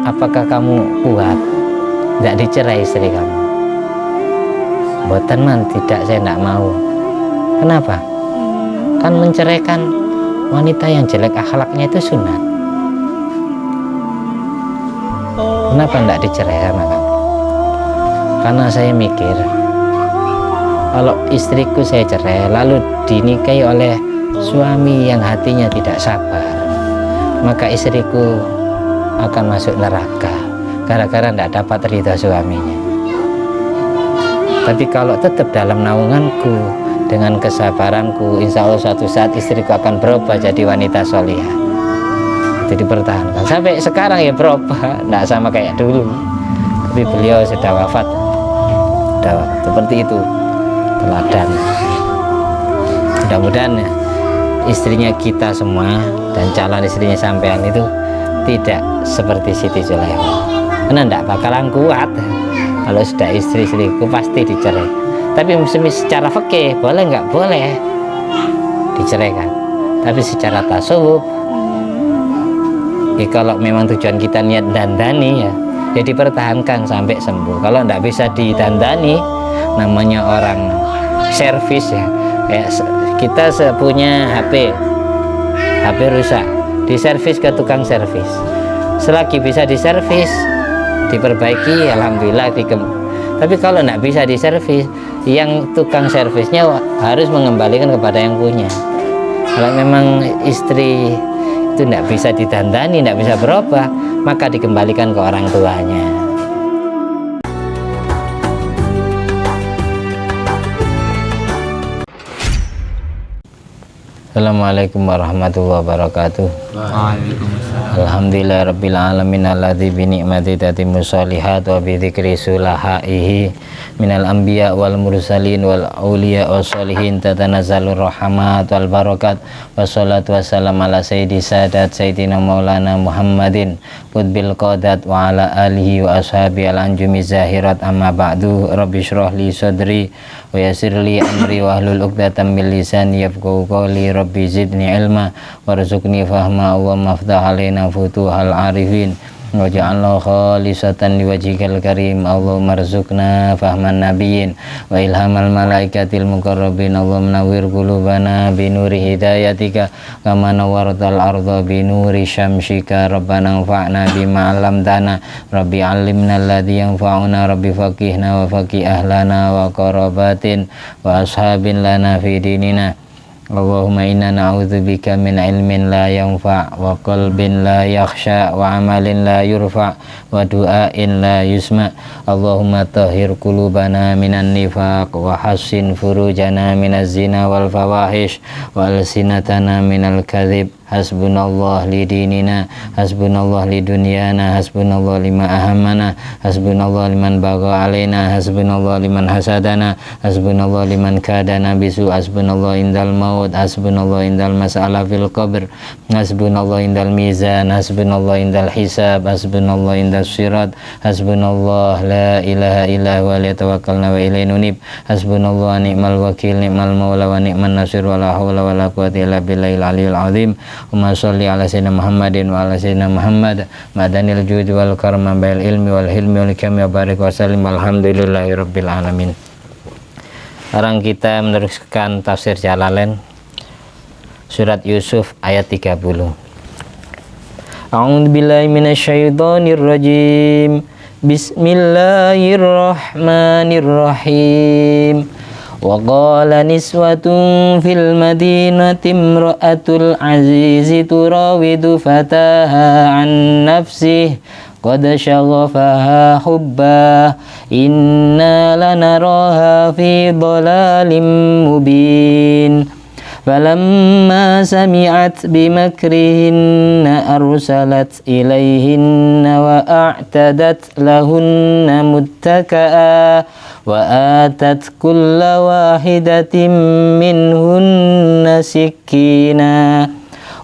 apakah kamu kuat tidak dicerai istri kamu? Boten man, tidak, saya tidak mau. Kenapa? Kan menceraikan wanita yang jelek akhlaknya itu sunat. Kenapa tidak dicerai sama kamu? Karena saya mikir, kalau istriku saya cerai lalu dinikahi oleh suami yang hatinya tidak sabar, maka istriku akan masuk neraka gara-gara tidak dapat ridha suaminya. Tapi kalau tetap dalam naunganku, dengan kesabaranku, insya Allah suatu saat istriku akan berubah jadi wanita solihah. Itu dipertahankan sampai sekarang ya, berubah, tidak sama kayak dulu. Tapi beliau sudah wafat, seperti itu teladan. Mudah-mudahan ya, istrinya kita semua dan calon istrinya sampean itu tidak seperti Siti Zulaiha, karena tidak bakalan kuat kalau sudah istri-istriku pasti dicerai. Tapi secara fikih boleh nggak? Boleh diceraikan. Tapi secara tasawuf ya, kalau memang tujuan kita niat dandani ya dipertahankan sampai sembuh. Kalau nggak bisa didandani, namanya orang servis ya, kayak kita punya HP rusak, diservis ke tukang servis. Selagi bisa diservis, diperbaiki, alhamdulillah. Tapi kalau nggak bisa diservis, yang tukang servisnya harus mengembalikan kepada yang punya. Kalau memang istri itu nggak bisa didandani, nggak bisa berubah, maka dikembalikan ke orang tuanya. Assalamualaikum warahmatullahi wabarakatuh. Alhamdulillah rabbil alamin alladzi bi ni'mati tatimmu sholihat wa bi dzikri sulahaihi minal anbiya wal mursalin wal auliya was sholihin tatanazzalur rahmat wal barakat wassalatu wassalam ala sayyidi sadat sayyidina maulana Muhammadin qutbil qadat wa ala alihi wa ashabi al anjumi zahirat amma ba'du. Rabbi shrah li sadri wa yassir li amri wa hlul 'uqdatam min lisani yafqahu qawli. Rabbi zidni ilma warzuqni fahma wa maftah alaina futuhal arifin waj'alna khalisatan liwajhikal karim. Allahumma rzuqna fahman nabiyyin wa ilhamal malaikatil muqarrabin. Allahumma nawwir qulubana binuri hidayatika kama nawwartal arda binuri syamsika. Rabbana anfa'na bima 'allamtana. Rabbi 'allimna alladhi yanfa'una. Rabbi faqihna wa faqih ahlana wa qarabatin wa ashabin lana fi dinina. Allahumma inna na'udzubika min ilmin la yanfa' wa qalbin la yakhsha wa amalin la yurfa' wa du'ain la yusma'. Allahumma tahhir qulubana minan nifaq wa hassin furujana minaz zina wal fawahish wa alsinatana minal kadhib. Hasbunallah li dinina, hasbunallah li dunyana, hasbunallah lima ahammana, hasbunallah liman bagha alaina, hasbunallah liman hasadana, hasbunallah liman kadana bisu, hasbunallah indal maut, hasbunallah indal mas'ala fil qabr, hasbunallah indal mizan, hasbunallah indal hisab, hasbunallah indal sirat, hasbunallah la ilaha illa huwa alayhi tawakkalna wa ilayhi nunib, hasbunallah ni'mal wakil ni'mal maula wa ni'man nasir wa la hawla wa la quwwata illa billahil aliyyil azim. Allahumma sholli ala sayyidina Muhammadin wa ala sayyidina Muhammad madanil judi wal karma bil ilmi wal hilmi wal hikmi wa barik wa sallim alhamdulillahi rabbil alamin. Sekarang kita meneruskan tafsir Jalalain surat Yusuf ayat 30. A'udzu billahi minasyaitonir rajim. Bismillahirrahmanirrahim. Wa qala niswatun fil madinati imra'atul azizi turawidu fataha an nafsihi qad shaghafaha hubba inna lanaraha fi dhalalin mubin. Falamma sami'at bimakrihinna arsalat ilayhinna wa a'tadat lahunna muttaka'a wa atat kulla wahidatin minhunna sikkina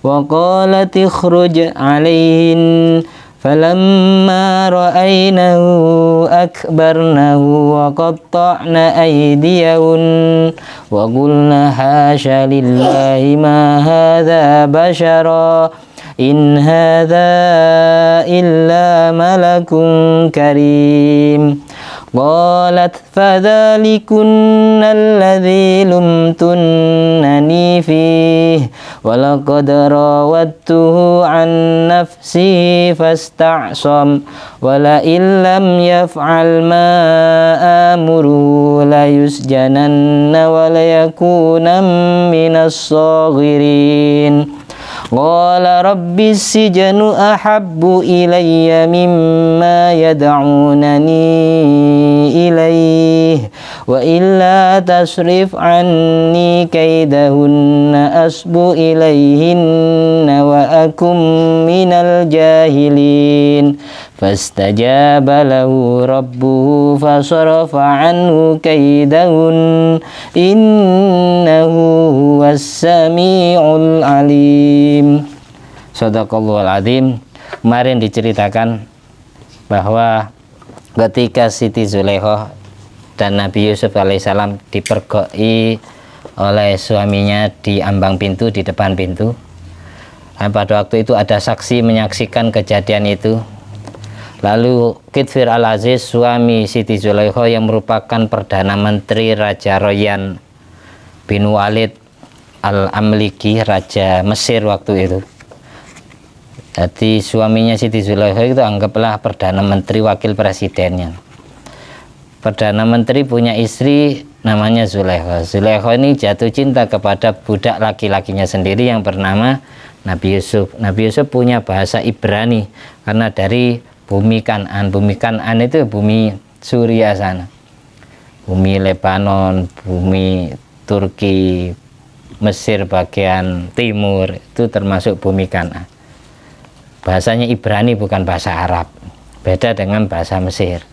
wa qalat ikhruj alayhin. Falamma ra'aynahu akbarnahu wa qatta'na aydiyahun wa qulna hasha lillahi ma hadha bashara in hadza illa malakun karim. Qalat fadzalikunna alladzi lumtunnani fihi wa laqad rawattuhu an nafsi fasta'sam wa la illam yaf'al ma amuru la yusjananna wa la yakuna minas saghirin. Qala rabbis sijnu ahabbu ilayya mimma yad'unani ilayhi wa illa tasrif anni kaidahunna asbu ilayhinna wa akum minal jahilin. Fastajaba lahu rabbuhu fasarafa anhu kaidahun innahu huwas sami'ul alim. Shadaqallahul azim. Kemarin diceritakan bahwa ketika Siti Zulaikha dan Nabi Yusuf alaihissalam dipergoi oleh suaminya di ambang pintu, di depan pintu. Dan pada waktu itu ada saksi menyaksikan kejadian itu. Lalu Kitfir al-Aziz, suami Siti Zulaikha yang merupakan Perdana Menteri Raja Royan bin Walid al-Amliki, Raja Mesir waktu itu. Jadi suaminya Siti Zulaikha itu anggaplah Perdana Menteri, wakil presidennya. Perdana Menteri punya istri namanya Zulaikha. Zulaikha ini jatuh cinta kepada budak laki-lakinya sendiri yang bernama Nabi Yusuf. Nabi Yusuf punya bahasa Ibrani karena dari bumi Kan'an. Bumi Kan'an itu bumi Suriah sana, bumi Lebanon, bumi Turki, Mesir bagian timur, itu termasuk bumi Kan'an. Bahasanya Ibrani, bukan bahasa Arab, beda dengan bahasa Mesir.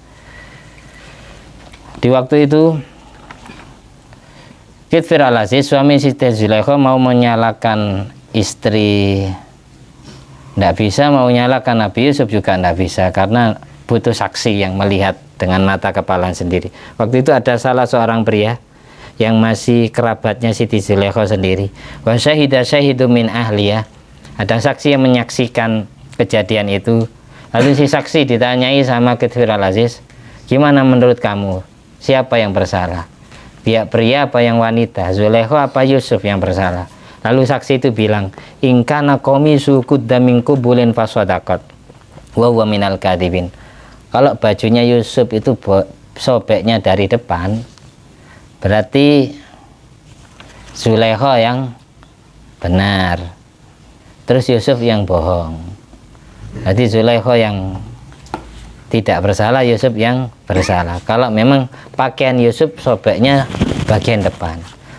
Di waktu itu Kitfir al-Aziz, suami Siti Zulaikha, mau menyalakan istri, tidak bisa. Mau nyalakan Nabi Yusuf juga tidak bisa, karena butuh saksi yang melihat dengan mata kepala sendiri. Waktu itu ada salah seorang pria yang masih kerabatnya Siti Zulaikha sendiri. Wa syahida syahidu min ahliyah, ada saksi yang menyaksikan kejadian itu. Lalu si saksi ditanyai sama Kitfir al-Aziz, gimana menurut kamu, siapa yang bersalah? Pihak pria apa yang wanita? Zulaikha apa Yusuf yang bersalah? Lalu saksi itu bilang, ingkana qamisu qudda min qubulin faswadaqat wa huwa minal kadhibin. Kalau bajunya Yusuf itu sobeknya dari depan, berarti Zulaikha yang benar, terus Yusuf yang bohong. Jadi Zulaikha yang tidak bersalah, Yusuf yang bersalah. Kalau memang pakaian Yusuf sobeknya bagian depan.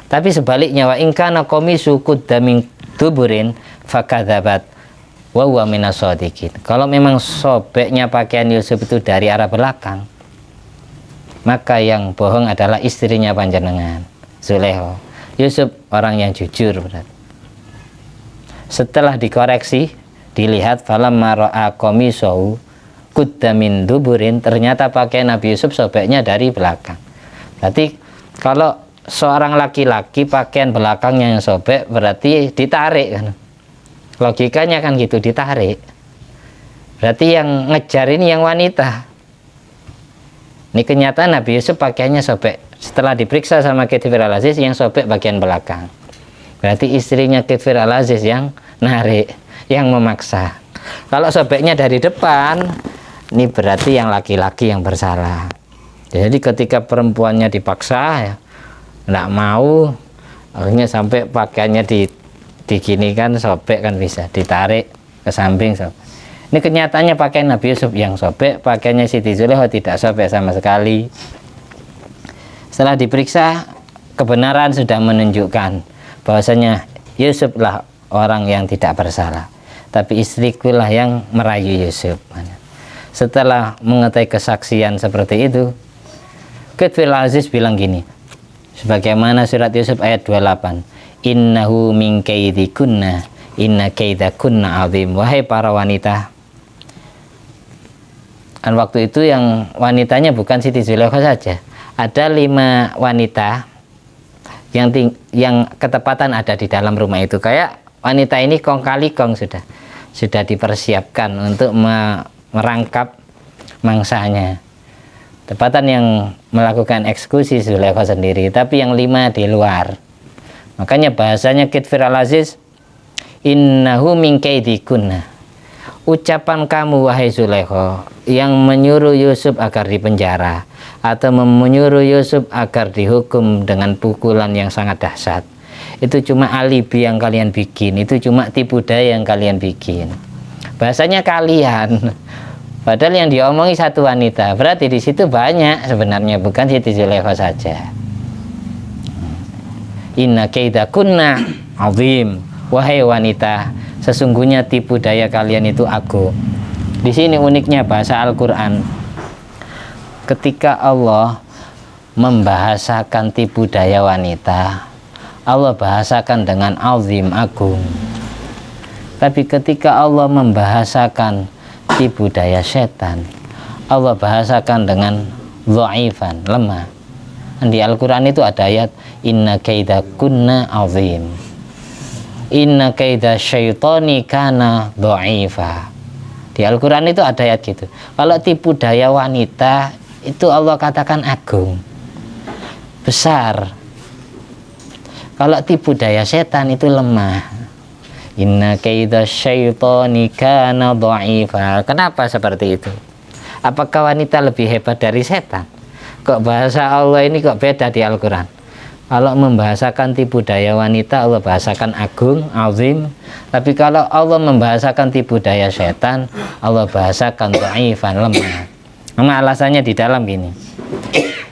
Tapi sebaliknya, wa ingkana qamisu qudda min duburin fakadzabat wa huwa minas shadiqin. Kalau memang sobeknya pakaian Yusuf itu dari arah belakang, maka yang bohong adalah istrinya panjenengan, Zulaikha. Yusuf orang yang jujur berarti. Setelah dikoreksi, dilihat falamma ra'a qamisahu qudda min duburin, ternyata pakaian Nabi Yusuf sobeknya dari belakang. Berarti kalau seorang laki-laki pakaian belakangnya yang sobek, berarti ditarik kan, logikanya kan gitu, ditarik. Berarti yang ngejar ini yang wanita. Ini kenyataan Nabi Yusuf pakaiannya sobek. Setelah diperiksa sama Kitfir al-Aziz, yang sobek bagian belakang. Berarti istrinya Kitfir al-Aziz yang narik, yang memaksa. Kalau sobeknya dari depan, ini berarti yang laki-laki yang bersalah. Jadi ketika perempuannya dipaksa, ya nggak mau, akhirnya sampai pakaiannya diginikan, sobek kan, bisa ditarik ke samping sobek. Ini kenyataannya pakaian Nabi Yusuf yang sobek, pakaiannya Siti Zulaikha tidak sobek sama sekali. Setelah diperiksa, kebenaran sudah menunjukkan bahwasanya Yusuf lah orang yang tidak bersalah, tapi istriku lah yang merayu Yusuf. Setelah mengetahui kesaksian seperti itu, Kitfir al-Aziz bilang gini, sebagaimana surat Yusuf ayat 28, innahu min kaidikunna inna kaidakunna azim. Wahai para wanita. Dan waktu itu yang wanitanya bukan Siti Zulaikha saja, ada 5 wanita yang ketepatan ada di dalam rumah itu. Kayak wanita ini kong kali kong sudah. sudah dipersiapkan untuk merangkap mangsanya. Tepatan yang melakukan eksekusi Zulaikha sendiri, tapi yang 5 di luar. Makanya bahasanya Kitfir al-Aziz, innahu min kaidikunna. Ucapan kamu wahai Zulaikha yang menyuruh Yusuf agar dipenjara atau menyuruh Yusuf agar dihukum dengan pukulan yang sangat dahsyat, itu cuma alibi yang kalian bikin, itu cuma tipu daya yang kalian bikin. Bahasanya kalian, padahal yang diomongi satu wanita, berarti di situ banyak sebenarnya, bukan Siti Zulaikha saja. Inna kaidakunna azim, wahai wanita, sesungguhnya tipu daya kalian itu agung. Di sini uniknya bahasa Al-Quran, ketika Allah membahasakan tipu daya wanita, Allah bahasakan dengan azim, agung. Tapi ketika Allah membahasakan tipu daya setan, Allah bahasakan dengan dhaifan, lemah. Di Al-Quran itu ada ayat inna kaidakunna azim, inna kaida syaitani kana dhaifa. Di Al-Quran itu ada ayat gitu. Kalau tipu daya wanita itu Allah katakan agung, besar. Kalau tipu daya setan itu lemah. Inna kaida syaitani kana dhaifa. Kenapa seperti itu? Apakah wanita lebih hebat dari setan? Kok bahasa Allah ini kok beda di Al-Quran? Kalau membahasakan tipu daya wanita, Allah bahasakan agung, azim. Tapi kalau Allah membahasakan tipu daya setan, Allah bahasakan dhaifan, lemah. Memang alasannya di dalam gini.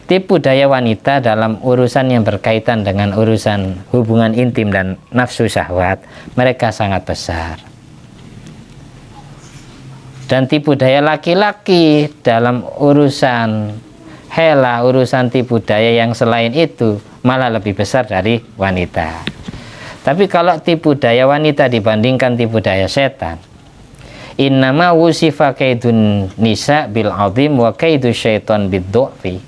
Tipu daya wanita dalam urusan yang berkaitan dengan urusan hubungan intim dan nafsu syahwat, mereka sangat besar. Dan tipu daya laki-laki dalam urusan hela, urusan tipu daya yang selain itu malah lebih besar dari wanita. Tapi kalau tipu daya wanita dibandingkan tipu daya setan, innama wusifa kaidun nisa bil azim wa kaidu syaiton bid du'fi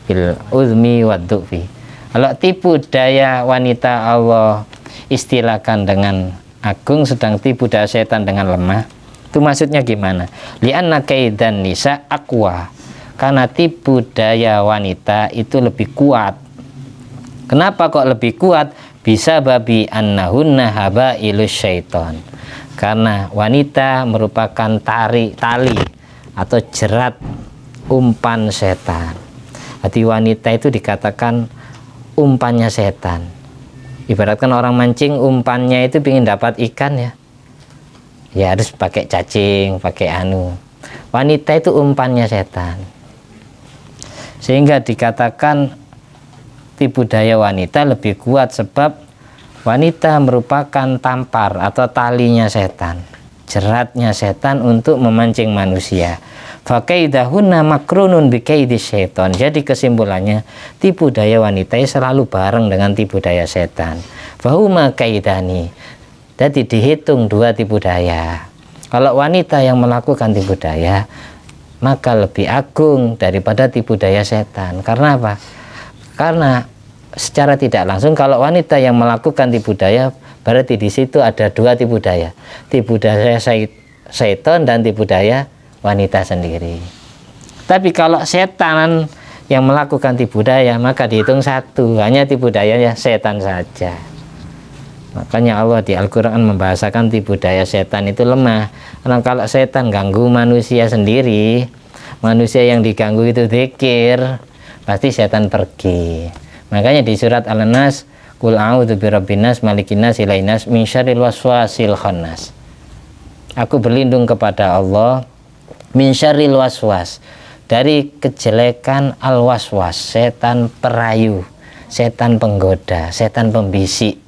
bil uzmi wa du'fi. Kalau tipu daya wanita Allah istilahkan dengan agung, sedang tipu daya setan dengan lemah. Itu maksudnya gimana? Li'anna kaidan nisa aqwa, karena tipu daya wanita itu lebih kuat. Kenapa kok lebih kuat? Bisa babi annahunna habailus syaiton, karena wanita merupakan tali atau jerat umpan setan. Hati wanita itu dikatakan umpannya setan. Ibaratkan orang mancing, umpannya itu ingin dapat ikan ya harus pakai cacing, pakai anu. Wanita itu umpannya setan. Sehingga dikatakan tipu daya wanita lebih kuat, sebab wanita merupakan tampar atau talinya setan, jeratnya setan untuk memancing manusia. Fakaidahunna makrunun bikaidi syaiton. Jadi kesimpulannya, tipu daya wanita selalu bareng dengan tipu daya setan. Fahuma kaidani. Jadi dihitung 2 tipu daya. Kalau wanita yang melakukan tipu daya, maka lebih agung daripada tipu daya setan. Karena apa? Karena secara tidak langsung kalau wanita yang melakukan tipu daya, berarti di situ ada 2 tipu daya. Tipu daya setan dan tipu daya wanita sendiri. Tapi kalau setan yang melakukan tipu daya, maka dihitung 1, hanya tipu dayanya setan saja. Makanya Allah di Al-Quran membahasakan tipu daya setan itu lemah. Karena kalau setan ganggu manusia sendiri, manusia yang diganggu itu zikir, pasti setan pergi. Makanya di surat Al-Nas, Qul a'udzu birabbinas malikinas ilainas min syarril waswasil khannas. Aku berlindung kepada Allah min syarril waswas, dari kejelekan al-waswas, setan perayu, setan penggoda, setan pembisik.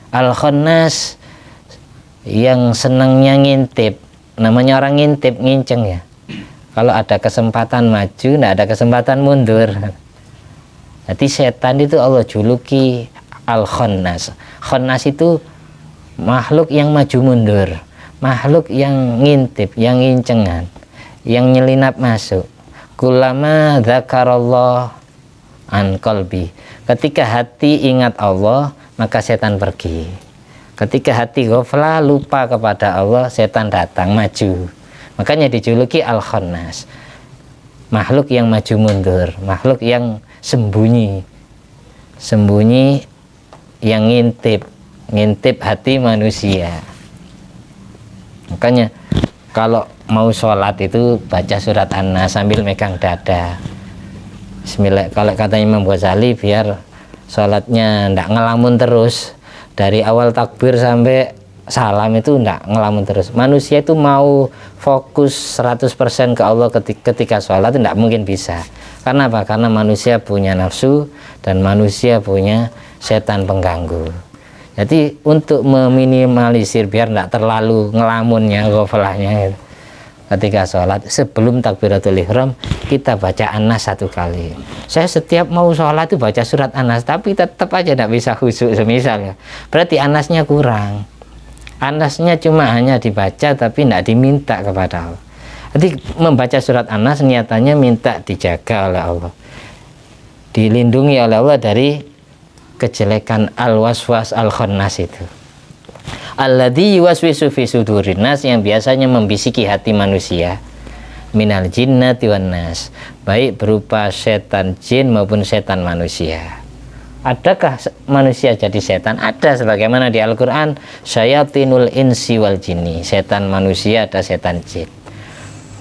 Al-khannas, yang senangnya ngintip. Namanya orang ngintip, nginceng ya. Kalau ada kesempatan maju, tidak ada kesempatan mundur. Jadi setan itu Allah juluki al-khannas. Khannas itu makhluk yang maju mundur, makhluk yang ngintip, yang ngincengan, yang nyelinap masuk. Kullama dzakarallah an qalbi, ketika hati ingat Allah, maka setan pergi. Ketika hati ghaflah, lupa kepada Allah, setan datang maju. Makanya dijuluki Al-Khannas, makhluk yang maju mundur, makhluk yang sembunyi, yang ngintip hati manusia. Makanya kalau mau sholat itu baca surat An-Nas sambil megang dada. Bismillah. Kalau kata Imam Ghazali, biar sholatnya ndak ngelamun terus, dari awal takbir sampai salam itu ndak ngelamun terus. Manusia itu mau fokus 100% ke Allah ketika sholat itu ndak mungkin bisa. Karena apa? Karena manusia punya nafsu dan manusia punya setan pengganggu. Jadi untuk meminimalisir biar ndak terlalu ngelamunnya, ghaflahnya ketika sholat, sebelum takbiratul ihram kita baca An-Nas 1 kali. Saya setiap mau sholat itu baca surat An-Nas, tapi tetap aja tidak bisa khusyuk semisal ya. Berarti An-Nasnya kurang. An-Nasnya cuma hanya dibaca tapi tidak diminta kepada Allah. Jadi membaca surat An-Nas niatannya minta dijaga oleh Allah, dilindungi oleh Allah dari kejelekan al-waswas al-khannas itu. Alladzi yuwaswisu fi sudurin nas, yang biasanya membisiki hati manusia, minal jinnati wan nas, baik berupa setan jin maupun setan manusia. Adakah manusia jadi setan? Ada, sebagaimana di Al-Qur'an, syayatinul insi wal jinni, setan manusia ada setan jin.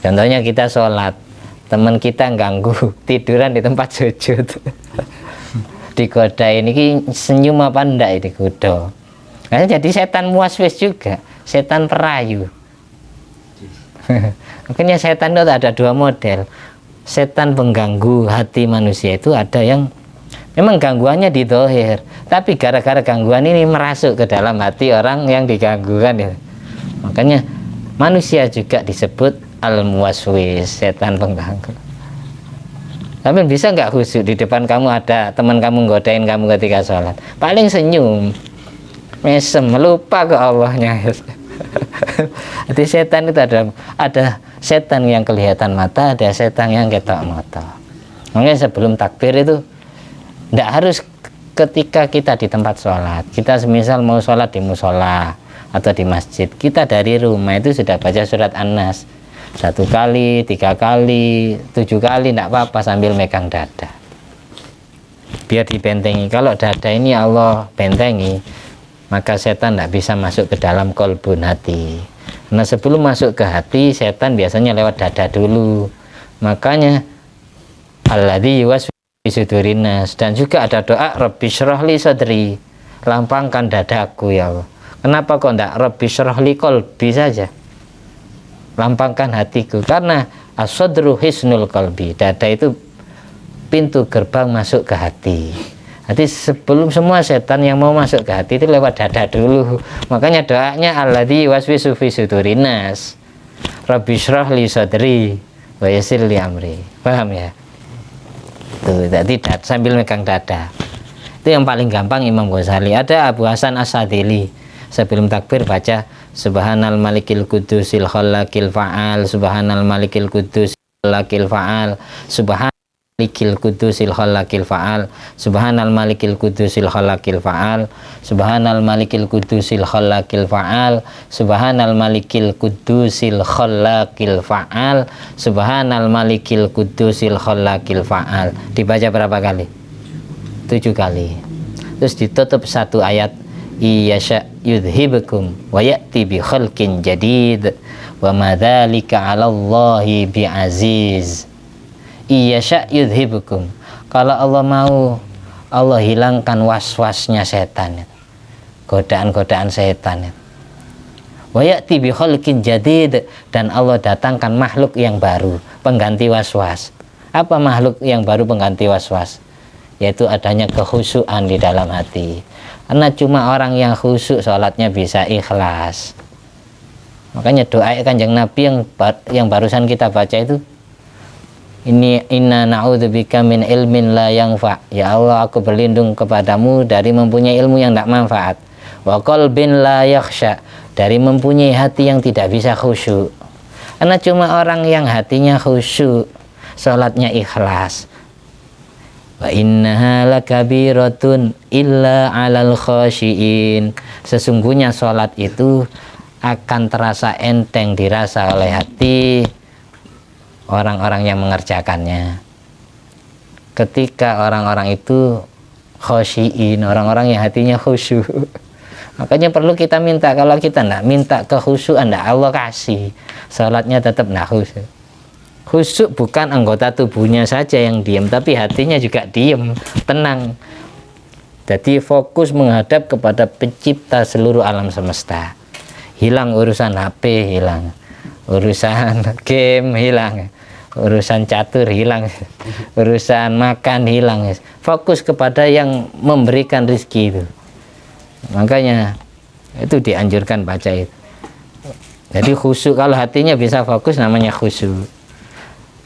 Contohnya kita sholat, teman kita ganggu tiduran di tempat sujud. Digoda, ini senyum apa enggak ini goda. Nah, jadi setan muwaswis juga, setan perayu. Makanya setan itu ada 2 model. Setan pengganggu hati manusia itu ada yang memang gangguannya di dohir, tapi gara-gara gangguan ini merasuk ke dalam hati orang yang diganggu kan ya. Makanya manusia juga disebut al-muwaswis, setan pengganggu. Tapi bisa nggak khusyuk di depan kamu ada teman kamu godain kamu ketika sholat, paling senyum, mesem, lupa ke Allahnya. Jadi setan itu ada setan yang kelihatan mata, ada setan yang ketok mata. Makanya sebelum takbir itu tidak harus ketika kita di tempat sholat. Kita semisal mau sholat di musola atau di masjid, kita dari rumah itu sudah baca surat An-Nas 1 kali, 3 kali, 7 kali, tidak apa-apa sambil megang dada, biar dibentengi. Kalau dada ini Allah bentengi, maka setan tidak bisa masuk ke dalam kolbun hati. Nah, sebelum masuk ke hati, setan biasanya lewat dada dulu. Makanya alladzi yuwaswisu sudurin nas, dan juga ada doa Rabbi syrahli sadri, lapangkan dadaku ya Allah. Kenapa kok tidak Rabbi syrahli qalbi saja, lampangkan hatiku? Karena as-sadru hisnul qalbi, dada itu pintu gerbang masuk ke hati. Jadi sebelum semua setan yang mau masuk ke hati itu lewat dada dulu. Makanya doanya alladzi yuwaswisu fi sudurin nas, Rabbi syrah li sadri wa yassir li amri. Paham ya? Tuh, jadi sambil megang dada. Itu yang paling gampang Imam Ghazali. Ada Abu Hasan As-Sadili, sebelum takbir baca Subhanal malikil kudusil khallaqil fa'al, Subhanal malikil kudusil khallaqil fa'al, Subhanal malikil kudusil khallaqil fa'al, Subhanal malikil kudusil khallaqil fa'al, Subhanal malikil kudusil khallaqil fa'al, Subhanal malikil kudusil khallaqil fa'al, Subhanal malikil kudusil khallaqil fa'al. Dibaca berapa kali? 7 kali. Terus ditutup 1 ayat, iyasha yudhibukum wa ya'ti bi khalqin jadid wa madzalika 'ala Allahi bi'aziz. Iyasha yudhibukum, kalau Allah mau, Allah hilangkan was-wasnya setan, godaan-godaan setan. Wa ya'ti bi khalqin jadid, dan Allah datangkan makhluk yang baru, pengganti was-was. Apa makhluk yang baru pengganti was-was? Yaitu adanya kekhusyuan di dalam hati. Karena cuma orang yang khusyuk sholatnya bisa ikhlas. Makanya doa Kanjeng Nabi yang barusan kita baca itu, ini inna na'udzubika min ilmin la yanfa, ya Allah aku berlindung kepadamu dari mempunyai ilmu yang tidak manfaat, wa qalbin la yakhsha, dari mempunyai hati yang tidak bisa khusyuk. Karena cuma orang yang hatinya khusyuk, sholatnya ikhlas, Wa innaha lakabiratun illa 'alal khashiin. Sesungguhnya sholat itu akan terasa enteng dirasa oleh hati orang-orang yang mengerjakannya. Ketika orang-orang itu khashiin, orang-orang yang hatinya khusyuk. Makanya perlu kita minta, kalau kita tidak minta kekhusyuan, tidak Allah kasih, sholatnya tetap tidak khusyuk. Khusyuk bukan anggota tubuhnya saja yang diam, tapi hatinya juga diam, tenang. Jadi fokus menghadap kepada pencipta seluruh alam semesta. Hilang urusan HP, hilang urusan game, hilang urusan catur, hilang urusan makan, hilang. Fokus kepada yang memberikan rezeki itu. Makanya itu dianjurkan baca itu. Jadi khusyuk, kalau hatinya bisa fokus namanya khusyuk.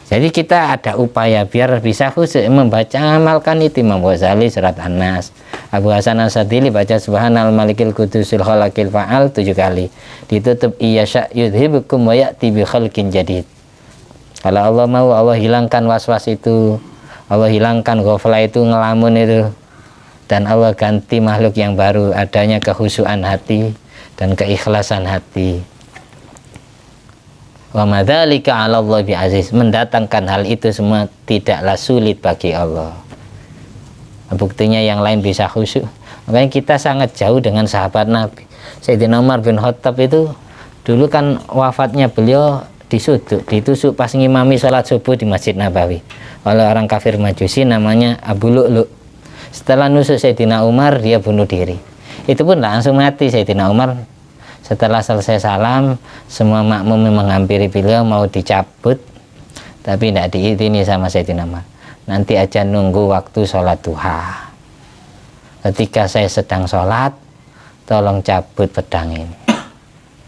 Jadi kita ada upaya biar bisa khusyuk membaca, amalkan itu. Imam Ghazali surat An-Nas, Abu Hasan As-Sadili baca subhanal malikil kudusil khalaqil fa'al 7 kali, ditutup iyasya yudhibukum wa ya'ti bi khalqin jadid. Kalau Allah mau, Allah hilangkan was-was itu, Allah hilangkan ghaflah itu, ngelamun itu, dan Allah ganti makhluk yang baru, adanya kehusyuan hati dan keikhlasan hati. Wa madzalika 'ala Allah bi aziz. Mendatangkan hal itu semua tidaklah sulit bagi Allah. Buktinya yang lain bisa khusyuk. Makanya kita sangat jauh dengan sahabat Nabi. Sayyidina Umar bin Khattab itu dulu kan wafatnya beliau ditusuk pas ngimami sholat subuh di Masjid Nabawi oleh orang kafir Majusi namanya Abu Lu'lu'. Setelah nusuk Sayyidina Umar, dia bunuh diri. Itu pun langsung mati Sayyidina Umar. Setelah selesai salam, semua makmum menghampiri beliau mau dicabut, tapi tidak diizini sama Sayyidina Umar. Nanti aja nunggu waktu sholat duha. Ketika saya sedang sholat, tolong cabut pedang ini.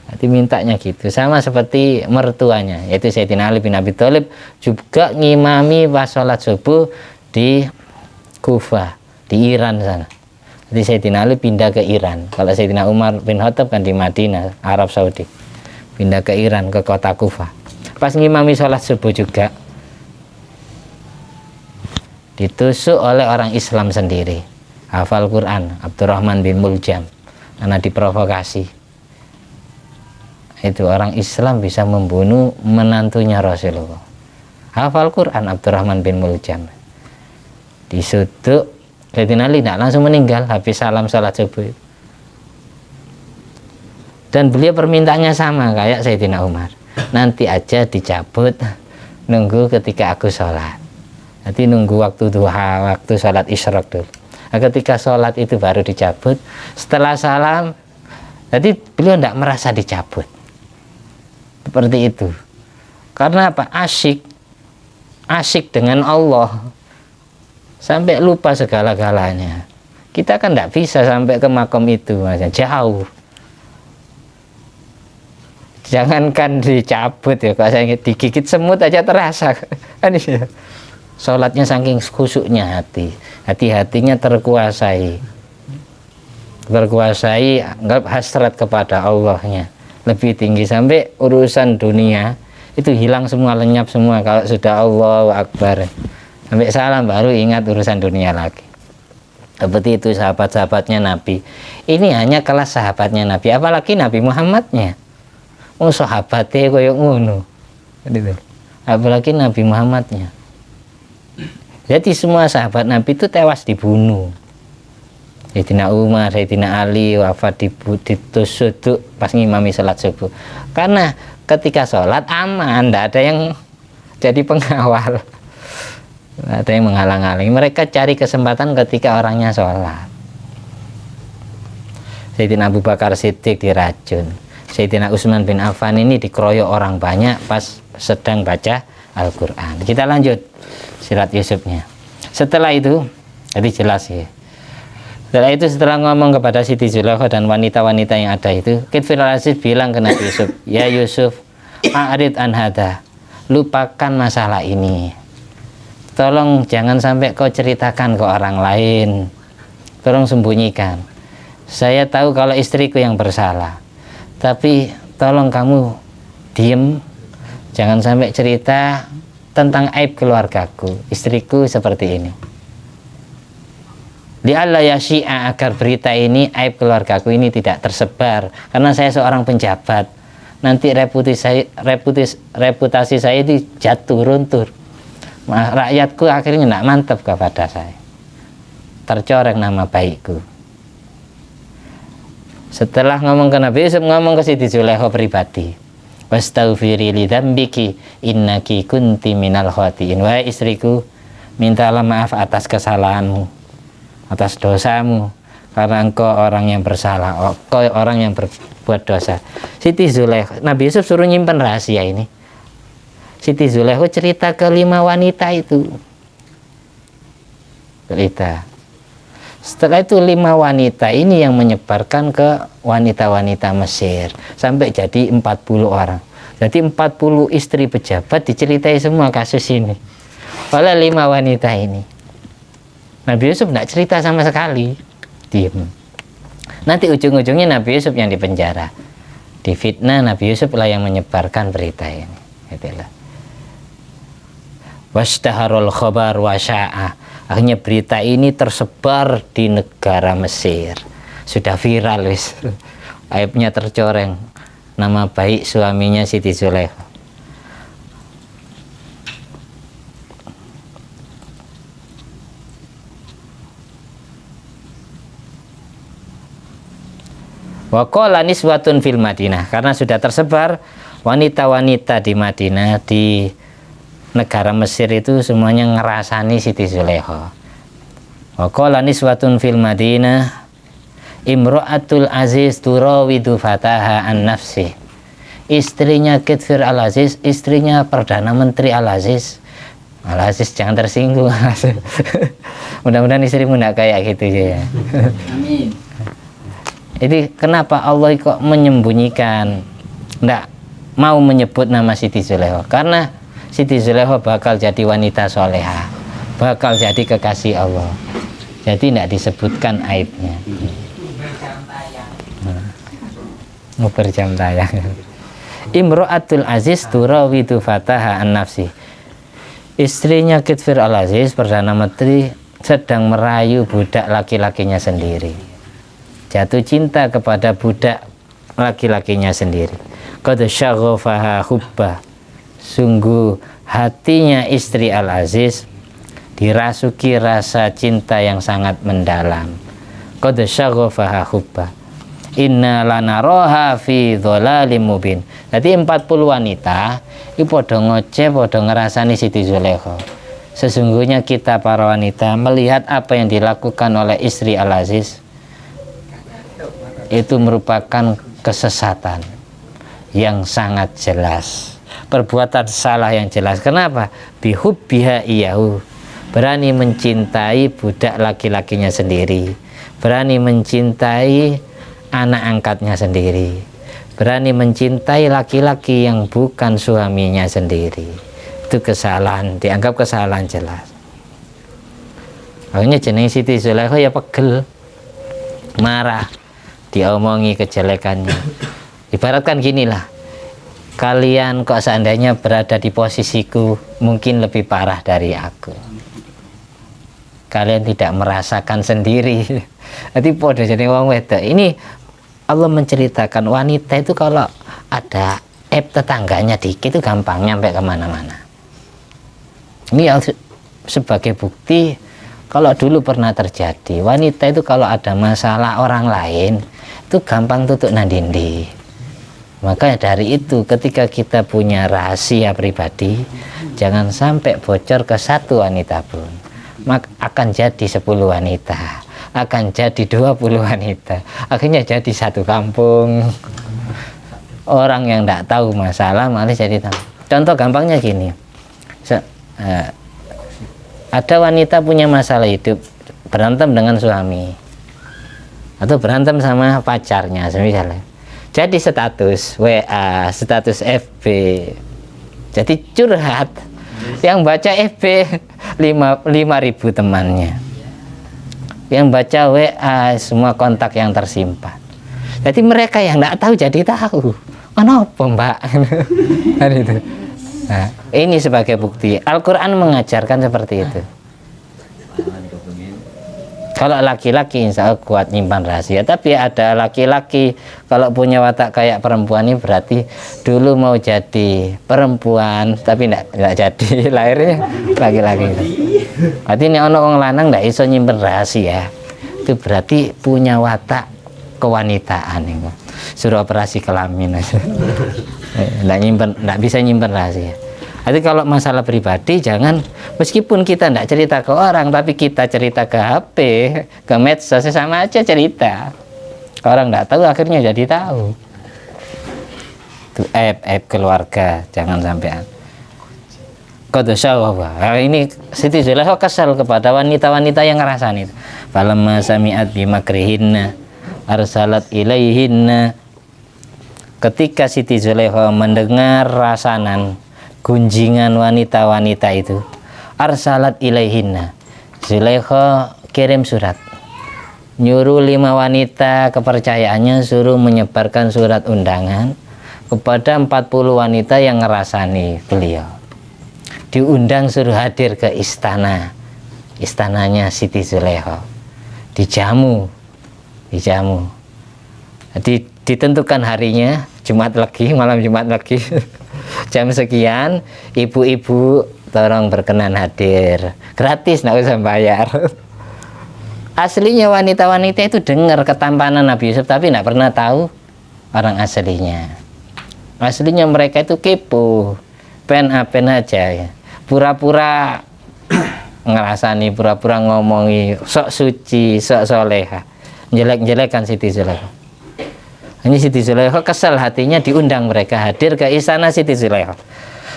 Nanti mintanya gitu, sama seperti mertuanya, yaitu Sayyidina Ali bin Abi Thalib juga ngimami pas sholat subuh di Kufah, di Iran sana. Jadi Sayyidina Ali pindah ke Iran. Kalau Sayyidina Umar bin Khattab kan di Madinah, Arab Saudi. Pindah ke Iran, ke kota Kufah. Pas ngimami sholat subuh juga ditusuk oleh orang Islam sendiri, hafal Quran, Abdurrahman bin Muljam, karena diprovokasi. Itu orang Islam bisa membunuh menantunya Rasulullah. Hafal Quran Abdurrahman bin Muljam. Disuduk Sayyidina Ali tidak langsung meninggal habis salam salat subuh. Dan beliau permintaannya sama kayak Sayyidina Umar. Nanti aja dicabut, nunggu ketika aku sholat. Nanti nunggu waktu duha, waktu sholat isyraq dulu. Nah, ketika sholat itu baru dicabut. Setelah salam, jadi beliau tidak merasa dicabut. Seperti itu. Karena apa? Asyik dengan Allah. Sampai lupa segala-galanya. Kita kan tidak bisa sampai ke makom itu, jauh. Jangankan dicabut ya, kalau saya digigit semut aja terasa. Kan ya. Sholatnya saking khusyuknya hati, hati-hatinya terkuasai, anggap hasrat kepada Allahnya lebih tinggi, sampai urusan dunia itu hilang semua, lenyap semua. Kalau sudah Allahu Akbar, sampai salam baru ingat urusan dunia lagi. Seperti itu sahabat-sahabatnya Nabi. Ini hanya kelas sahabatnya Nabi, apalagi Nabi Muhammadnya. Sahabatnya koyo ngono. Apalagi Nabi Muhammadnya. Jadi semua sahabat Nabi itu tewas dibunuh. Sayyidina Umar, Sayyidina Ali wafat ditusuk pas ngimami sholat subuh. Karena ketika sholat aman, tidak ada yang jadi pengawal. Ada yang menghalang-halangi. Mereka cari kesempatan ketika orangnya sholat. Sayyidina Abu Bakar Siddiq diracun. Sayyidina Utsman bin Affan ini dikeroyok orang banyak pas sedang baca Al-Quran. Kita lanjut sirat Yusufnya. Setelah itu, jadi jelas ya. Setelah ngomong kepada Siti Zulaikha dan wanita-wanita yang ada itu, Kitfil Aziz bilang ke Nabi Yusuf, ya Yusuf, a'rid an hada, lupakan masalah ini. Tolong jangan sampai kau ceritakan ke orang lain. Tolong sembunyikan. Saya tahu kalau istriku yang bersalah, tapi tolong kamu diem. Jangan sampai cerita tentang aib keluargaku. Istriku seperti ini. Li'alla yasyi'a, agar berita ini, aib keluargaku ini tidak tersebar, karena saya seorang penjabat, nanti reputasi saya ini jatuh runtuh, rakyatku akhirnya tidak mantap kepada saya, tercoreng nama baikku. Setelah ngomong ke Nabi Yusuf, ngomong ke Siti Zulaikha pribadi, wastaghfiri li dzambiki innaki kunti minal khati'in. Wahai istriku, mintalah maaf atas kesalahanmu, atas dosamu, karena engkau orang yang bersalah, engkau orang yang berbuat dosa. Siti Zulaikha, Nabi Yusuf suruh nyimpen rahasia ini. Siti Zulaikha cerita ke 5 wanita itu, cerita. Setelah itu 5 wanita ini yang menyebarkan ke wanita-wanita Mesir, sampai jadi 40 orang. Jadi 40 istri pejabat diceritai semua kasus ini oleh 5 wanita ini. Nabi Yusuf tidak cerita sama sekali, diam. Nanti ujung-ujungnya Nabi Yusuf yang dipenjara, difitnah. Nabi Yusuf lah yang menyebarkan berita ini. Itulah. Washtaharul khobar wasya'a, akhirnya berita ini tersebar di negara Mesir, sudah viral wis. Aibnya tercoreng, nama baik suaminya Siti Zulaikha. Wa qala niswatun fil Madinah, karena sudah tersebar, wanita-wanita di Madinah, di negara Mesir itu semuanya ngerasani Siti Zulaikha. Wa qala niswatun fil Madinah imra'atul aziz turawidu fataha an nafsi. Istrinya Kitfir Al-Aziz, istrinya Perdana Menteri Al-Aziz. Al-Aziz jangan tersinggung. Mudah-mudahan istrimu enggak kayak gitu ya. Amin. Jadi kenapa Allah kok menyembunyikan, enggak mau menyebut nama Siti Zulaikha? Karena Siti Zulaikha bakal jadi wanita soleha, bakal jadi kekasih Allah. Jadi tidak disebutkan aibnya. Mau berjam tayang. Imro'atul Aziz turawidu fataha an nafsi. Istrinya Kitfir Al-Aziz, Perdana Menteri, sedang merayu budak laki-lakinya sendiri. Jatuh cinta kepada budak laki-lakinya sendiri. Qad syaghafaha hubba. Sungguh hatinya istri Al-Aziz dirasuki rasa cinta yang sangat mendalam. Qad syaghafaha hubba. Inna lanaraha fi dhalalim mubin. Jadi 40 wanita iki padha ngoceh, padha ngrasani Siti Zulaikha. Sesungguhnya kita para wanita melihat apa yang dilakukan oleh istri Al-Aziz itu merupakan kesesatan yang sangat jelas, perbuatan salah yang jelas. Kenapa? Bihubbiha iyahu, berani mencintai budak laki-lakinya sendiri, berani mencintai anak angkatnya sendiri, berani mencintai laki-laki yang bukan suaminya sendiri. Itu kesalahan, dianggap kesalahan jelas. Akhirnya jeneng Siti Zulaikha ya pegel, marah, diomongi kejelekannya. Ibaratkan ginilah, kalian kok seandainya berada di posisiku mungkin lebih parah dari aku, kalian tidak merasakan sendiri. Nanti podo jadi wong wedok ini. Allah menceritakan wanita itu kalau ada aib tetangganya dikit itu gampang nyampe kemana-mana. Ini sebagai bukti kalau dulu pernah terjadi, wanita itu kalau ada masalah orang lain itu gampang tutup nandindi. Maka dari itu ketika kita punya rahasia pribadi, jangan sampai bocor ke satu wanita pun. Maka akan jadi 10 wanita, akan jadi 20 wanita, akhirnya jadi satu kampung. Orang yang tidak tahu masalah malah jadi tahu. Contoh gampangnya gini, ada wanita punya masalah hidup, berantem dengan suami atau berantem sama pacarnya misalnya, jadi status WA, status FB, jadi curhat. Yang baca FB 5.000 temannya, yang baca WA semua kontak yang tersimpan. Jadi mereka yang tidak tahu jadi tahu. Kenapa mbak? Nah, ini sebagai bukti Al-Quran mengajarkan seperti itu. Kalau laki-laki insya Allah kuat nyimpan rahasia. Tapi ada laki-laki kalau punya watak kayak perempuan ini berarti dulu mau jadi perempuan tapi enggak jadi, lahirnya laki-laki. Berarti ini ono wong lanang ndak iso nyimpen rahasia. Itu berarti punya watak kewanitaan itu. Suruh operasi kelamin aja. Ndak bisa nyimpen rahasia. Jadi kalau masalah pribadi jangan, meskipun kita tidak cerita ke orang tapi kita cerita ke HP, ke medsos, sama aja cerita. Orang tidak tahu akhirnya jadi tahu. Itu aib keluarga, jangan sampai. Ini Siti Zulaikha kesal kepada wanita-wanita yang ngerasain itu. Falamma sami'at bimakrihinna arsalat ilaihinna. Ketika Siti Zulaikha mendengar rasanan gunjingan wanita-wanita itu, arsalat ilaihinna, Zulaikha kirim surat, nyuruh 5 wanita kepercayaannya suruh menyebarkan surat undangan kepada 40 wanita yang ngerasani beliau. Diundang suruh hadir ke istananya Siti Zulaikha, dijamu. Ditentukan harinya Jumat Legi, malam Jumat Legi. Jam sekian, ibu-ibu tolong berkenan hadir, gratis, nggak usah bayar. Aslinya wanita-wanita itu dengar ketampanan Nabi Yusuf tapi nggak pernah tahu orang aslinya. Aslinya mereka itu kepo, pen aja ya, pura-pura ngerasani, pura-pura ngomongi, sok suci, sok soleha, jelek-jelekan Siti Zulaikha. Ini Siti Zulaikha kesal hatinya, diundang mereka hadir ke istana Siti Zulaikha.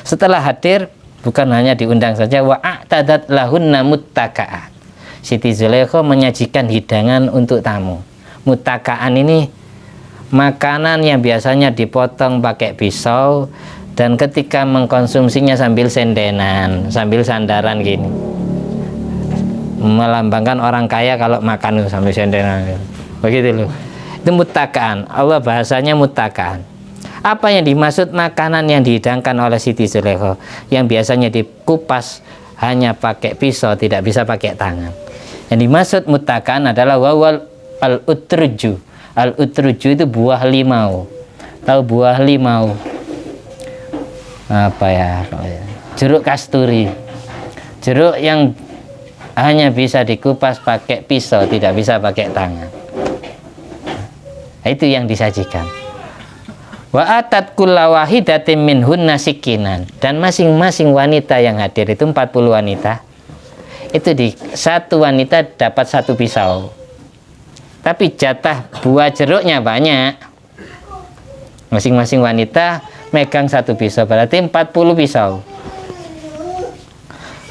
Setelah hadir, bukan hanya diundang saja, wa'atadat lahunna muttaka'at. Siti Zulaikha menyajikan hidangan untuk tamu. Muttaka'an ini makanan yang biasanya dipotong pakai pisau dan ketika mengkonsumsinya sambil sendenan, sambil sandaran gini. Melambangkan orang kaya kalau makan sambil sendenan. Begitu loh. Itu muttaka'an. Allah bahasanya muttaka'an. Apa yang dimaksud makanan yang dihidangkan oleh Siti Zulaikha yang biasanya dikupas hanya pakai pisau, tidak bisa pakai tangan. Yang dimaksud muttaka'an adalah wawal al-utruju. Al-utruju itu buah limau. Tahu buah limau? Apa ya? Jeruk kasturi. Jeruk yang hanya bisa dikupas pakai pisau, tidak bisa pakai tangan. Itu yang disajikan. Wa atat kulla wahidatin minhunna sikinan, dan masing-masing wanita yang hadir itu 40 wanita itu di satu wanita dapat 1 pisau. Tapi jatah buah jeruknya banyak. Masing-masing wanita megang 1 pisau, berarti 40 pisau.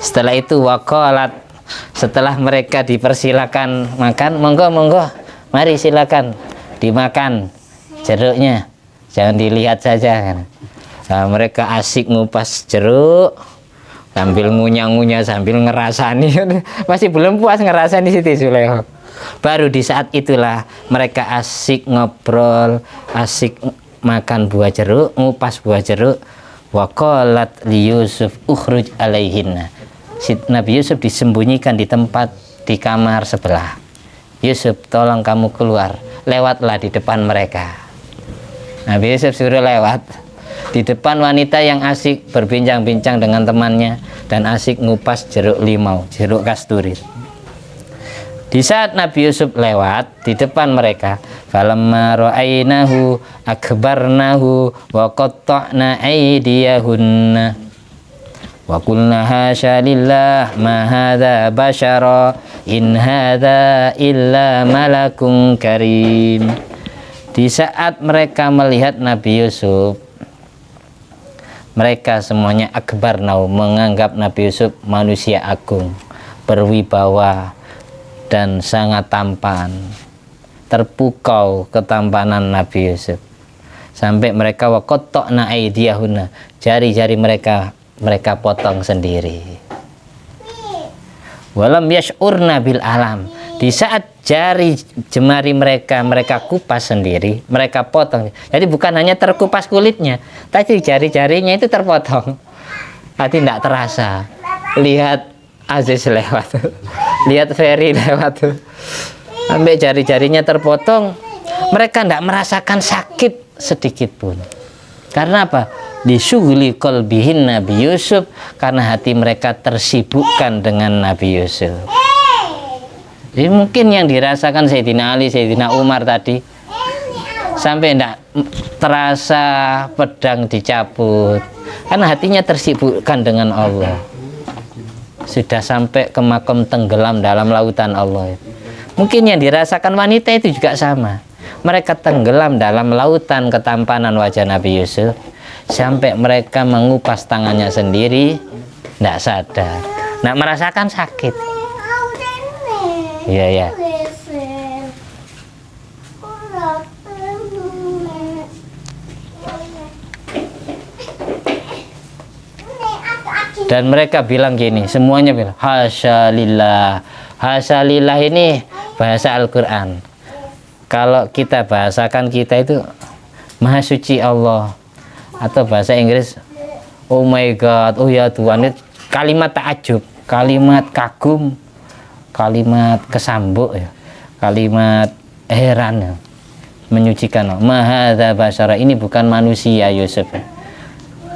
Setelah itu waqalat, setelah mereka dipersilakan makan, monggo, mari silakan dimakan jeruknya, jangan dilihat saja kan. Nah, mereka asik ngupas jeruk sambil ngunyah-ngunyah, sambil ngerasani. Masih belum puas ngerasani Siti Zulaikha. Baru di saat itulah mereka asik ngobrol, asik makan buah jeruk, ngupas buah jeruk. Waqalat li Yusuf ukhruj alaihinna. Nabi Yusuf disembunyikan di tempat di kamar sebelah. Yusuf, tolong kamu keluar, lewatlah di depan mereka. Nabi Yusuf suruh lewat di depan wanita yang asik berbincang-bincang dengan temannya dan asik ngupas jeruk limau, jeruk kasturi. Di saat Nabi Yusuf lewat di depan mereka, falamma ra'ainahu akbarnahu wa qatta'na aydiyahunna wa qulna hasya lillah ma hadza basyara in hadza illa malakun karim. Di saat mereka melihat Nabi Yusuf, mereka semuanya akbarnahu, menganggap Nabi Yusuf manusia agung, berwibawa dan sangat tampan. Terpukau ketampanan Nabi Yusuf sampai mereka wa qatta'na aydiyahunna, jari-jari mereka potong sendiri. Walam yash'urna bil alam, di saat jari jemari mereka kupas sendiri, mereka potong. Jadi bukan hanya terkupas kulitnya, tapi jari-jarinya itu terpotong. Tapi tidak terasa. Lihat Aziz lewat, lihat ferry lewat tuh, sampai jari-jarinya terpotong, mereka tidak merasakan sakit sedikit pun. Karena apa? Disyughuli qalbihin Nabi Yusuf, karena hati mereka tersibukkan dengan Nabi Yusuf. Jadi mungkin yang dirasakan Sayyidina Ali, Sayyidina Umar tadi, sampai tidak terasa pedang dicabut, karena hatinya tersibukkan dengan Allah. Sudah sampai ke makom tenggelam dalam lautan Allah. Mungkin yang dirasakan wanita itu juga sama. Mereka tenggelam dalam lautan ketampanan wajah Nabi Yusuf, sampai mereka mengupas tangannya sendiri, tidak sadar, tidak merasakan sakit. Iya ya. Dan mereka bilang gini, semuanya bilang hasya lillah. Hasya lillah ini bahasa Al-Quran. Kalau kita bahasakan, kita itu maha suci Allah, atau bahasa Inggris oh my God, oh ya Tuhan. Itu kalimat takjub, kalimat kagum, kalimat kesambuk ya, kalimat heran ya, menyucikan. Mahadza basyara, ini bukan manusia Yusuf,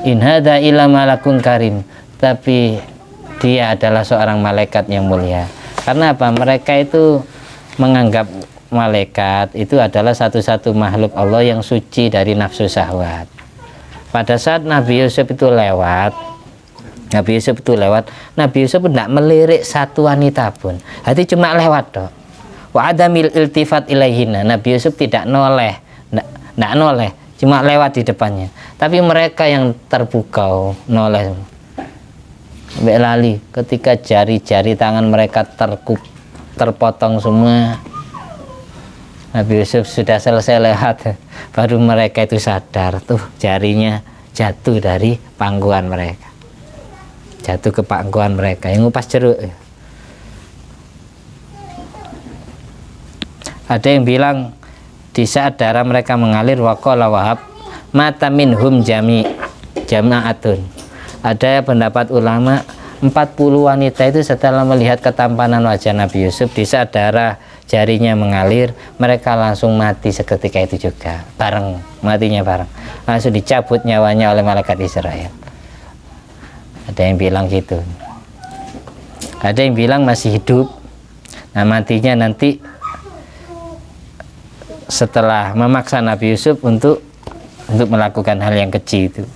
in hadza illa malakun karim, tapi dia adalah seorang malaikat yang mulia. Karena apa? Mereka itu menganggap malaikat itu adalah satu-satu makhluk Allah yang suci dari nafsu syahwat. Pada saat Nabi Yusuf itu lewat, Nabi Yusuf tidak melirik satu wanita pun, hati cuma lewat dok. Wa adamil iltifat ilaihina, Nabi Yusuf tidak noleh, cuma lewat di depannya. Tapi mereka yang terpukau noleh, sampai lali ketika jari-jari tangan mereka terpotong semua. Nabi Yusuf sudah selesai lewat, baru mereka itu sadar, tuh jarinya jatuh dari pangkuan mereka, jatuh ke pangkuan mereka yang ngupas jeruk. Ada yang bilang di saat darah mereka mengalir, waqala Wahab mata minhum jama'atun. Ada pendapat ulama 40 wanita itu setelah melihat ketampanan wajah Nabi Yusuf, di saat darah jarinya mengalir, mereka langsung mati seketika itu juga, bareng, matinya bareng, langsung dicabut nyawanya oleh malaikat Israel. Ada yang bilang gitu, ada yang bilang masih hidup, nah matinya nanti setelah memaksa Nabi Yusuf untuk melakukan hal yang keji itu.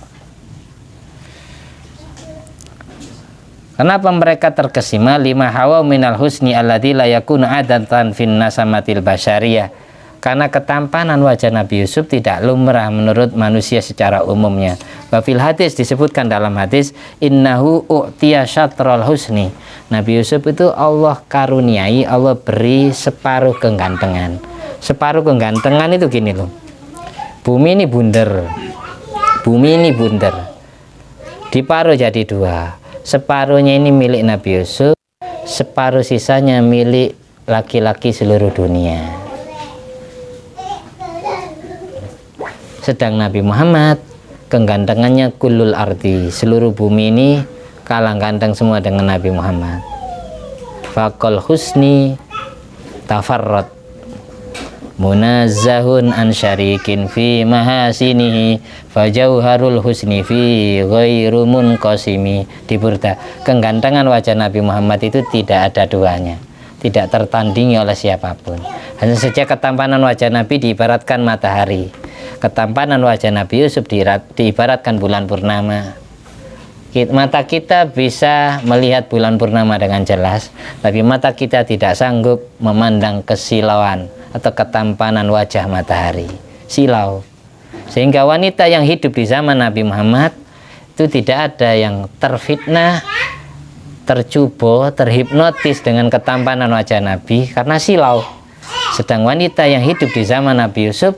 Kenapa mereka terkesima? Lima hawa minal husni alladzi la yakunu adatan fin nasamatil basyariyah. Karena ketampanan wajah Nabi Yusuf tidak lumrah menurut manusia secara umumnya. Wa fil hadis, disebutkan dalam hadis, innahu u'tiya syatrul husni. Nabi Yusuf itu Allah karuniai, Allah beri separuh kegantengan. Separuh kegantengan itu gini loh. Bumi ini bundar. Bumi ini bundar. Diparuh jadi dua. Separuhnya ini milik Nabi Yusuf, separuh sisanya milik laki-laki seluruh dunia. Sedang Nabi Muhammad kegantengannya kullul ardi, seluruh bumi ini kalah ganteng semua dengan Nabi Muhammad. Faqal husni tafarrad munazzahun an syarikin fi mahasinihi fajauharul husni fi ghairu munqasimi. Di Burda, kegantengan wajah Nabi Muhammad itu tidak ada duanya, tidak tertandingi oleh siapapun. Hanya saja ketampanan wajah Nabi diibaratkan matahari, ketampanan wajah Nabi Yusuf diibaratkan bulan purnama. Mata kita bisa melihat bulan purnama dengan jelas, tapi mata kita tidak sanggup memandang kesilauan atau ketampanan wajah matahari, silau. Sehingga wanita yang hidup di zaman Nabi Muhammad itu tidak ada yang terfitnah, tercubo, terhipnotis dengan ketampanan wajah Nabi karena silau. Sedang wanita yang hidup di zaman Nabi Yusuf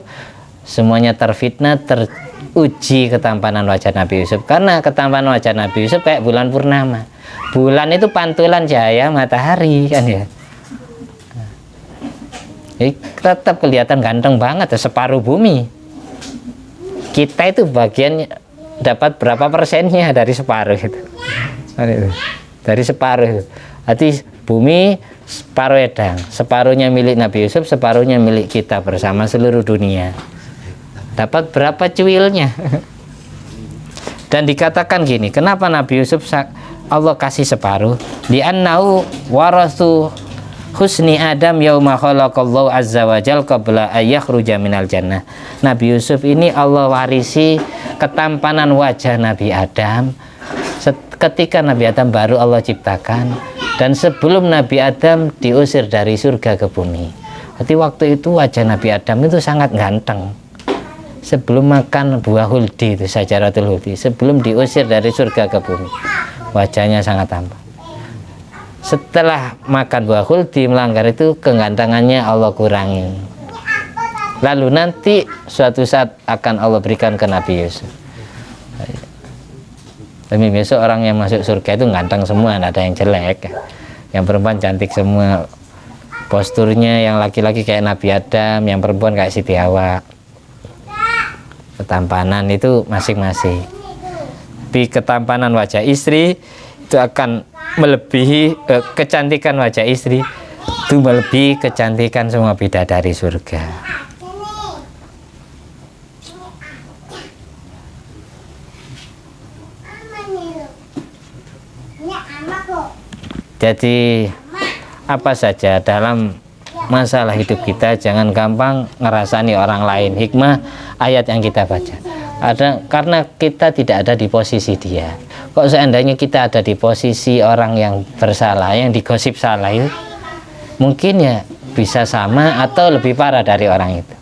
semuanya terfitnah, teruji ketampanan wajah Nabi Yusuf, karena ketampanan wajah Nabi Yusuf kayak bulan purnama. Bulan itu pantulan cahaya matahari kan ya. Tetap kelihatan ganteng banget ya, separuh bumi. Kita itu bagian dapat berapa persennya dari separuh itu? Dari separuh itu. Berarti Bumi separuh edang, separuhnya milik Nabi Yusuf, separuhnya milik kita bersama seluruh dunia. Dapat berapa cuilnya? Dan dikatakan gini, kenapa Nabi Yusuf Allah kasih separuh? Li'annahu warathu husni Adam yauma khalaqallahu azza wa jal qabla ayakhruja minal jannah. Nabi Yusuf ini Allah warisi ketampanan wajah Nabi Adam ketika Nabi Adam baru Allah ciptakan, dan sebelum Nabi Adam diusir dari surga ke bumi. Jadi waktu itu wajah Nabi Adam itu sangat ganteng. Sebelum makan buah huldi itu, syajaratul huldi, sebelum diusir dari surga ke bumi, wajahnya sangat tampan. Setelah makan buah huldi, melanggar itu, kegantengannya Allah kurangi. Lalu nanti suatu saat akan Allah berikan ke Nabi Yusuf. Tapi besok orang yang masuk surga itu ganteng semua, tidak ada yang jelek. Yang perempuan cantik semua, posturnya yang laki-laki kayak Nabi Adam, yang perempuan kayak Siti Hawa. Ketampanan itu masing-masing. Tapi ketampanan wajah istri itu akan melebihi kecantikan wajah istri itu melebihi kecantikan semua bidadari surga. Jadi apa saja dalam masalah hidup kita jangan gampang ngerasani orang lain. Hikmah ayat yang kita baca ada karena kita tidak ada di posisi dia. Kok seandainya kita ada di posisi orang yang bersalah, yang digosip salah itu, mungkin ya bisa sama atau lebih parah dari orang itu.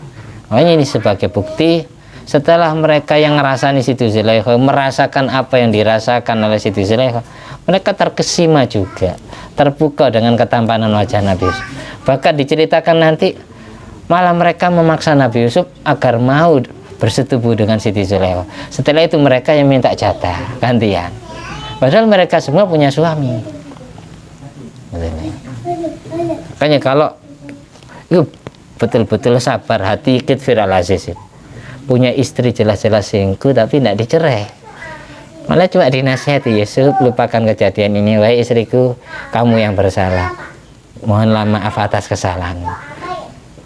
Makanya ini sebagai bukti, setelah mereka yang ngerasani Siti Zulaikha merasakan apa yang dirasakan oleh Siti Zulaikha, mereka terkesima juga, terpukau dengan ketampanan wajah Nabi Yusuf. Bahkan diceritakan nanti malah mereka memaksa Nabi Yusuf agar mau bersetubuh dengan Siti Zulaikha. Setelah itu mereka yang minta jatah gantian, padahal mereka semua punya suami. Makanya kalau itu betul-betul sabar hati Kitfir Al-Aziz, punya istri jelas-jelas selingkuh tapi tidak dicerai, malah cuma dinasihati, Yusuf lupakan kejadian ini, wahai istriku, kamu yang bersalah, mohonlah maaf atas kesalahan.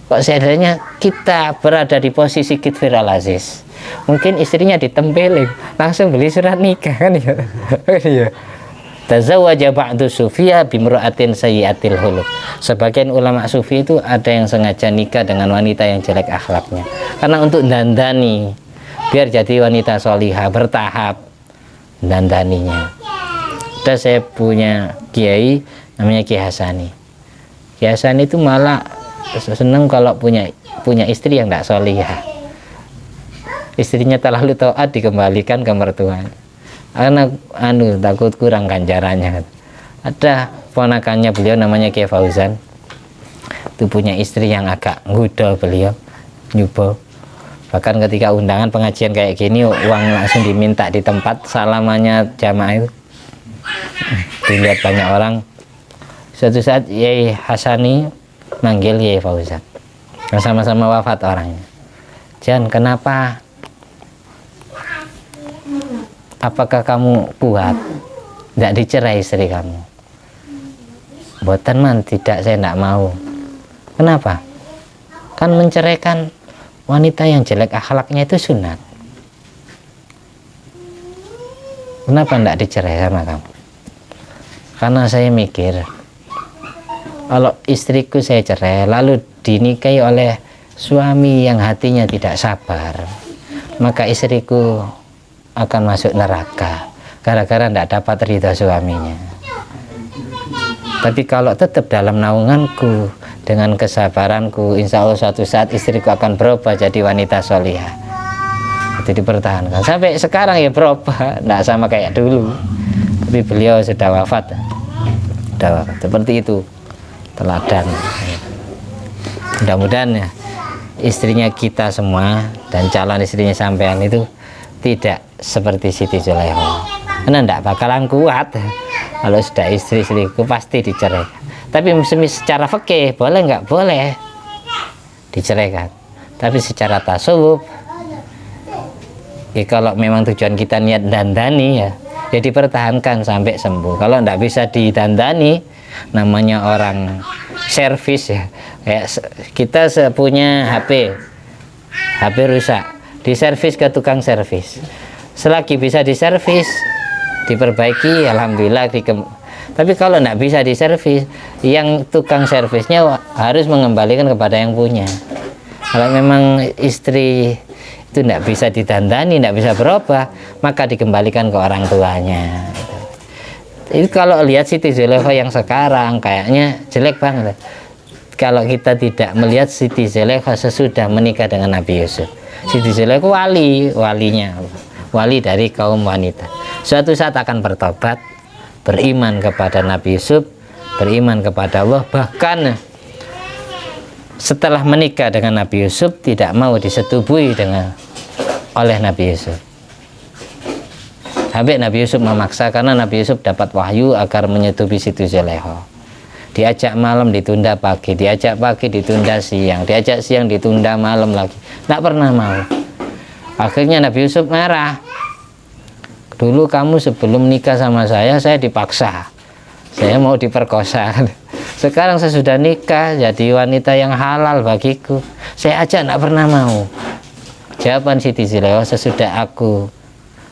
Kok seandainya kita berada di posisi Kitfir Al-Aziz, mungkin istrinya ditempelin, langsung beli surat nikah kan ya. Tazawwaja ba'du sufiyya bimra'atin sayyi'atil khuluq. Sebagian ulama sufi itu ada yang sengaja nikah dengan wanita yang jelek akhlaknya, karena untuk dandani biar jadi wanita solihah, bertahap dandaninya. Dan saya punya kiai namanya Kiai Hasani. Kiai Hasani itu malah seneng kalau punya istri yang tidak solihah. Istrinya terlalu taat dikembalikan ke mertuanya, karena takut kurang ganjarannya. Ada ponakannya beliau namanya Kiai Fauzan, itu punya istri yang agak nggoda beliau, nyubo. Bahkan ketika undangan pengajian kayak gini, uang langsung diminta di tempat salamannya jamaah itu. Dilihat banyak orang. Suatu saat Kiai Hasani manggil Kiai Fauzan, sama-sama wafat orangnya. Jan, kenapa? Apakah kamu kuat tidak dicerai istri kamu? Boten man, tidak, saya tidak mau. Kenapa? Kan menceraikan wanita yang jelek akhlaknya itu sunat. Kenapa tidak dicerai sama kamu? Karena saya mikir, kalau istriku saya cerai lalu dinikahi oleh suami yang hatinya tidak sabar, maka istriku akan masuk neraka gara-gara tidak dapat ridha suaminya. Tapi kalau tetap dalam naunganku dengan kesabaranku, insya Allah suatu saat istriku akan berubah jadi wanita solihah. Itu dipertahankan sampai sekarang ya, berubah, tidak sama kayak dulu. Tapi beliau sudah wafat, seperti itu teladan. Mudah-mudahan ya istrinya kita semua dan calon istrinya sampean itu tidak seperti Siti Zulaikha, karena tidak bakalan kuat kalau sudah istri-istriku pasti dicerai. Tapi secara fikih boleh nggak boleh diceraikan, tapi secara tasawuf ya, kalau memang tujuan kita niat dandani ya dipertahankan sampai sembuh. Kalau tidak bisa didandani, namanya orang servis ya. Kayak kita punya HP rusak, diservis ke tukang servis. Selagi bisa diservis, diperbaiki, alhamdulillah. Tapi kalau tidak bisa diservis, yang tukang servisnya harus mengembalikan kepada yang punya. Kalau memang istri itu tidak bisa ditandani, tidak bisa berubah, maka dikembalikan ke orang tuanya. Itu kalau lihat Siti Zulaikha yang sekarang kayaknya jelek banget. Kalau kita tidak melihat Siti Zulaikha sesudah menikah dengan Nabi Yusuf. Siti Zulaikha wali dari kaum wanita. Suatu saat akan bertobat, beriman kepada Nabi Yusuf, beriman kepada Allah, bahkan setelah menikah dengan Nabi Yusuf tidak mau disetubui oleh Nabi Yusuf. Sampai Nabi Yusuf memaksa karena Nabi Yusuf dapat wahyu agar menyetubi Siti Zulaikha. Diajak malam ditunda pagi, diajak pagi ditunda siang, diajak siang ditunda malam lagi. Tidak pernah mau. Akhirnya Nabi Yusuf marah. Dulu kamu sebelum nikah sama saya dipaksa. Saya mau diperkosa. Sekarang saya sudah nikah, jadi wanita yang halal bagiku. Saya aja tidak pernah mau. Jawaban Siti Zulaikha, sesudah aku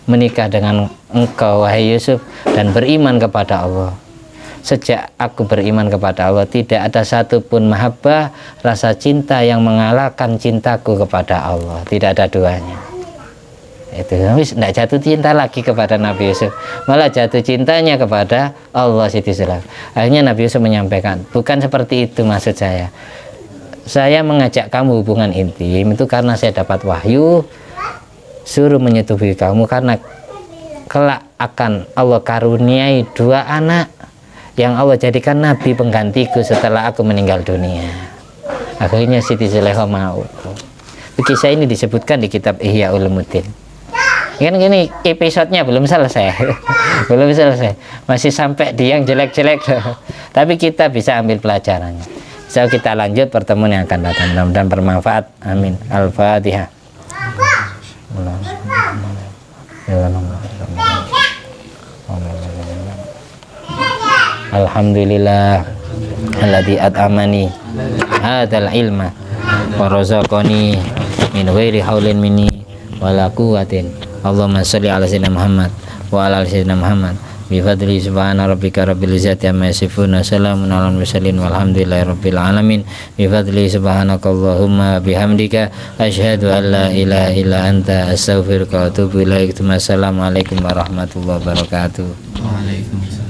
menikah dengan engkau wahai Yusuf dan beriman kepada Allah, sejak aku beriman kepada Allah tidak ada satupun mahabbah, rasa cinta yang mengalahkan cintaku kepada Allah. Tidak ada duanya. Itu tidak jatuh cinta lagi kepada Nabi Yusuf, malah jatuh cintanya kepada Allah. Siti Zulaikha. Akhirnya Nabi Yusuf menyampaikan, bukan seperti itu maksud saya. Saya mengajak kamu hubungan intim itu karena saya dapat wahyu suruh menyetubuhi kamu karena kelak akan Allah karuniai 2 anak yang Allah jadikan nabi penggantiku setelah aku meninggal dunia. Akhirnya Siti Zulaikha mau. Kisah ini disebutkan di kitab Ihya Ulumuddin. Kan gini, episodenya belum selesai. Belum selesai, masih sampai di yang jelek-jelek. Tapi kita bisa ambil pelajarannya. So, kita lanjut pertemuan yang akan datang, mudah-mudahan bermanfaat. Amin. Al-Fatihah. Alhamdulillah alladzi at'amani hadzal ilma wa razaqani min ghairi haulin minni wala quwwatin. Allahumma shalli ala sayyidina Muhammad wa ala ali sayyidina Muhammad bi fadli subhana rabbika rabbil izzati amma yasifun wa salamun alal mursalin walhamdulillahi rabbil alamin bi fadli subhanakallahumma bihamdika asyhadu an la ilaha illa anta astaghfiruka wa atubu ilaik. Assalamualaikum warahmatullahi wabarakatuh. Waalaikumsalam.